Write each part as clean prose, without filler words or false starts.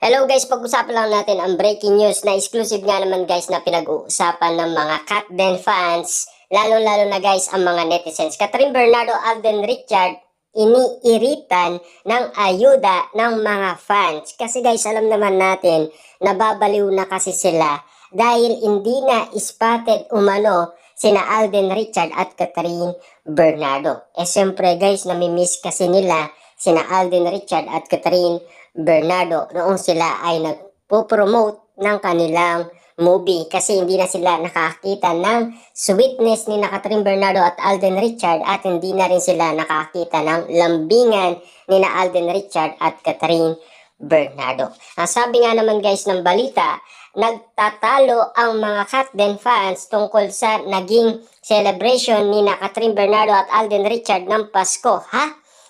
Hello guys, pag-usapan lang natin ang breaking news na exclusive nga naman guys na pinag-uusapan ng mga Katden fans, lalo-lalo na guys ang mga netizens. Catherine Bernardo, Alden Richard, iniiritan ng ayuda ng mga fans. Kasi guys, alam naman natin, nababaliw na kasi sila dahil hindi na spotted umano sina Alden Richard at Catherine Bernardo. Siyempre guys, namimiss kasi nila sina Alden Richard at Catherine Bernardo noong sila ay nagpo-promote ng kanilang movie kasi hindi na sila nakakita ng sweetness ni Catherine Bernardo at Alden Richard at hindi na rin sila nakakita ng lambingan ni Alden Richard at Catherine Bernardo. Ang sabi nga naman guys ng balita, nagtatalo ang mga Katden fans tungkol sa naging celebration ni Catherine Bernardo at Alden Richard ng Pasko.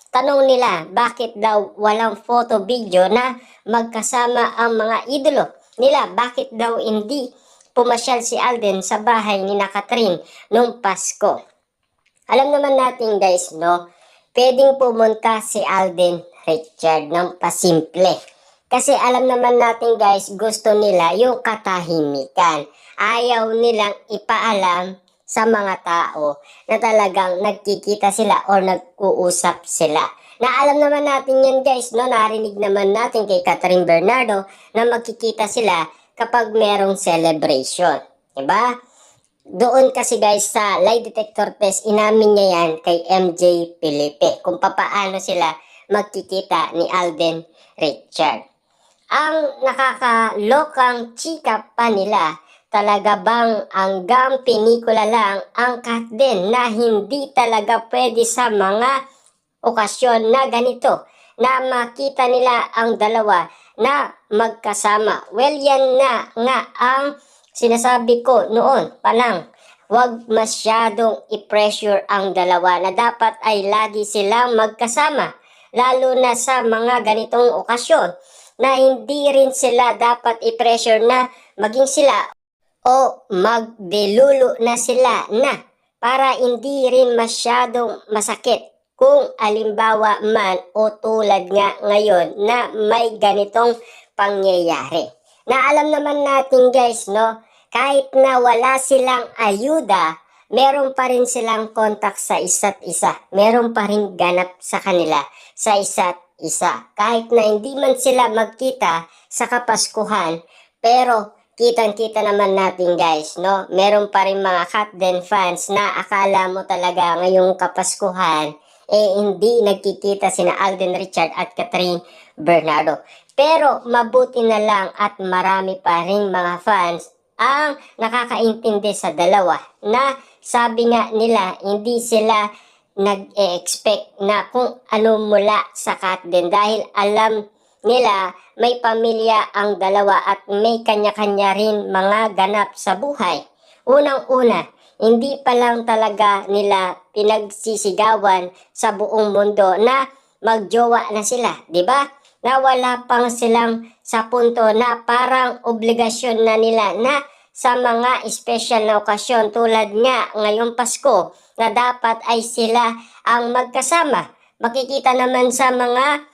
Tanong nila, bakit daw walang photo video na magkasama ang mga idolo nila? Bakit daw hindi pumasyal si Alden sa bahay ni Catherine noong Pasko? Alam naman natin guys, no? Pwedeng pumunta si Alden Richard ng pasimple. Kasi alam naman natin guys, gusto nila yung katahimikan. Ayaw nilang ipaalam sa mga tao na talagang nagkikita sila o nag-uusap sila. Na alam naman natin yan guys, no? Narinig naman natin kay Catherine Bernardo na magkikita sila kapag merong celebration. Diba? Doon kasi guys sa lie detector test, inamin niya yan kay MJ Felipe kung papaano sila magkikita ni Alden Richard. Ang nakakalokang chika pa nila, talaga bang hanggang pelikula lang ang Katden na hindi talaga pwede sa mga okasyon na ganito na makita nila ang dalawa na magkasama? Well, yan na nga ang sinasabi ko noon pa lang. Huwag masyadong i-pressure ang dalawa na dapat ay lagi silang magkasama. Lalo na sa mga ganitong okasyon na hindi rin sila dapat i-pressure na maging sila o magdelulu na sila na para hindi rin masyadong masakit kung alimbawa man o tulad nga ngayon na may ganitong pangyayari. Na alam naman natin guys, no, kahit na wala silang ayuda, meron pa rin silang contact sa isa't isa. Meron pa rin ganap sa kanila sa isa't isa. Kahit na hindi man sila magkita sa Kapaskuhan, pero kitang-kita naman natin guys, no? Meron pa rin mga Katden fans na akala mo talaga ngayong Kapaskuhan, hindi nagkikita sina Alden Richard at Catherine Bernardo. Pero mabuti na lang at marami pa rin mga fans ang nakakaintindi sa dalawa na sabi nga nila hindi sila nag-expect na kung ano mula sa Katden dahil alam nila may pamilya ang dalawa at may kanya-kanya rin mga ganap sa buhay. Unang-una, hindi pa lang talaga nila pinagsisigawan sa buong mundo na magjowa na sila, di ba? Na wala pang silang sa punto na parang obligasyon na nila na sa mga special na okasyon tulad nga ngayong Pasko na dapat ay sila ang magkasama. Makikita naman sa mga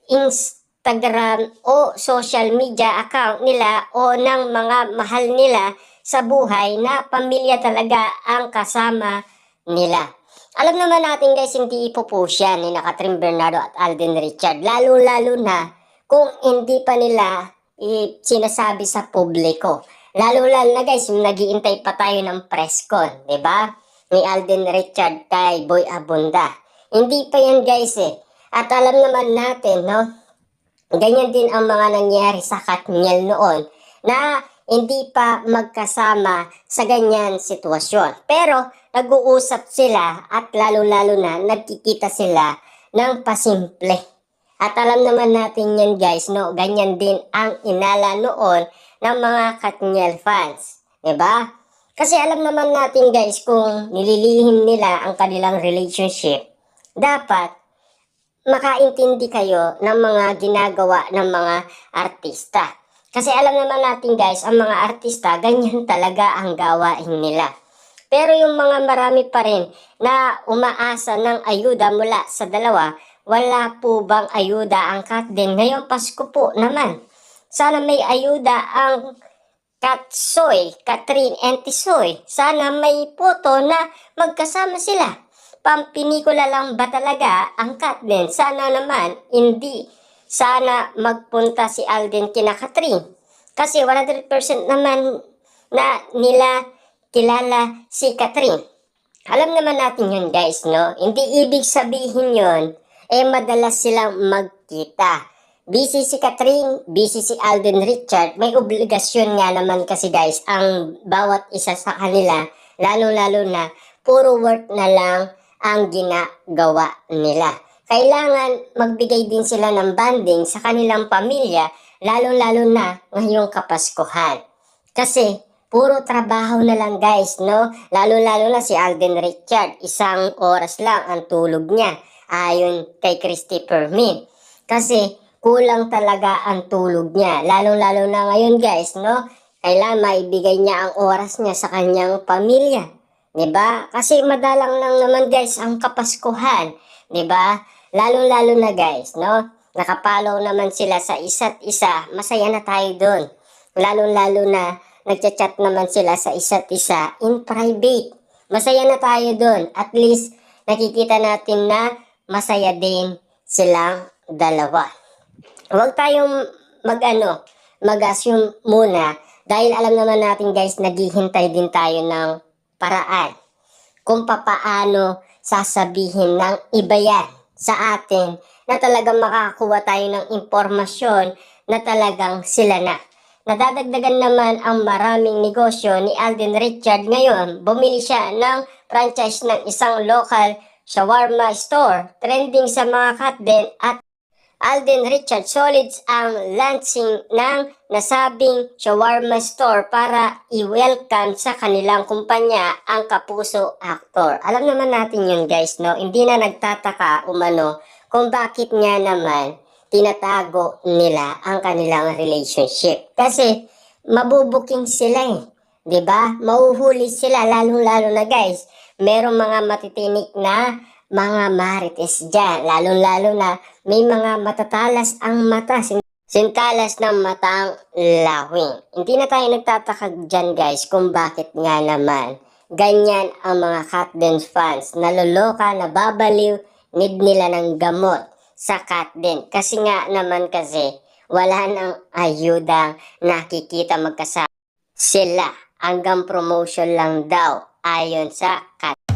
Instagram o social media account nila o ng mga mahal nila sa buhay na pamilya talaga ang kasama nila. Alam naman natin guys, hindi ipopost yan ni Catherine Bernardo at Alden Richard. Lalo-lalo na kung hindi pa nila sinasabi sa publiko. Lalo-lalo na guys, nag-iintay pa tayo ng press con, di ba? Ni Alden Richard kay Boy Abunda. Hindi pa yan guys At alam naman natin, no? Ganyan din ang mga nangyari sa Katniel noon na hindi pa magkasama sa ganyan sitwasyon. Pero nag-uusap sila at lalo-lalo na nagkikita sila ng pasimple. At alam naman natin yan guys, no? Ganyan din ang inala noon ng mga Katniel fans. Diba? Kasi alam naman natin guys kung nililihim nila ang kanilang relationship, dapat makaintindi kayo ng mga ginagawa ng mga artista. Kasi alam naman natin guys, ang mga artista, ganyan talaga ang gawain nila. Pero yung mga marami pa rin na umaasa ng ayuda mula sa dalawa, wala po bang ayuda ang Katden ngayong Pasko po naman? Sana may ayuda ang Katsoy, Catherine and Tisoy. Sana may photo na magkasama sila. Pampinikula lang ba talaga ang Katden? Sana naman, hindi. Sana magpunta si Alden kina Catherine. Kasi 100% naman na nila kilala si Catherine. Alam naman natin yun guys, no? Hindi ibig sabihin yun, madalas silang magkita. Busy si Catherine, busy si Alden Richard, may obligasyon nga naman kasi guys ang bawat isa sa kanila, lalo-lalo na puro work na lang ang ginagawa nila. Kailangan magbigay din sila ng banding sa kanilang pamilya, lalo-lalo na ngayong Kapaskuhan. Kasi puro trabaho na lang guys, no? Lalo-lalo na si Alden Richard, 1 oras lang ang tulog niya, ayon kay Christopher Min. Kasi kulang talaga ang tulog niya. Lalo-lalo na ngayon guys, no? Kailangan maibigay niya ang oras niya sa kanyang pamilya. 'Di ba? Kasi madalang lang naman guys ang Kapaskuhan. 'Di ba? Lalo-lalo na guys, no? Nakapalaw naman sila sa isa't isa. Masaya na tayo doon. Lalo-lalo na nagchat-chat naman sila sa isa't isa in private. Masaya na tayo doon. At least nakikita natin na masaya din silang dalawa. Huwag tayong mag-assume muna dahil alam naman natin guys, naghihintay din tayo ng paraan kung papaano sasabihin ng iba yan sa atin na talagang makakakuha tayo ng impormasyon na talagang sila na. Nadadagdagan naman ang maraming negosyo ni Alden Richard ngayon. Bumili siya ng franchise ng isang local shawarma store, trending sa mga Katden at Alden Richard Solids ang launching ng nasabing shawarma store para i-welcome sa kanilang kumpanya ang kapuso actor. Alam naman natin yun guys, no? Hindi na nagtataka umano kung bakit nga naman tinatago nila ang kanilang relationship. Kasi mabubuking sila eh. 'Di ba? Mahuhuli sila lalong-lalo na guys. Merong mga matitinik na mga marites dyan, lalo-lalo na may mga matatalas ang mata, sintalas ng matang lawing. Hindi na tayo nagtataka dyan guys kung bakit nga naman ganyan ang mga Katden fans, naloloka, nababaliw, need nila ng gamot sa Katden. Kasi nga naman kasi wala nang ayudang nakikita magkasama sila, hanggang promotion lang daw ayon sa Katden.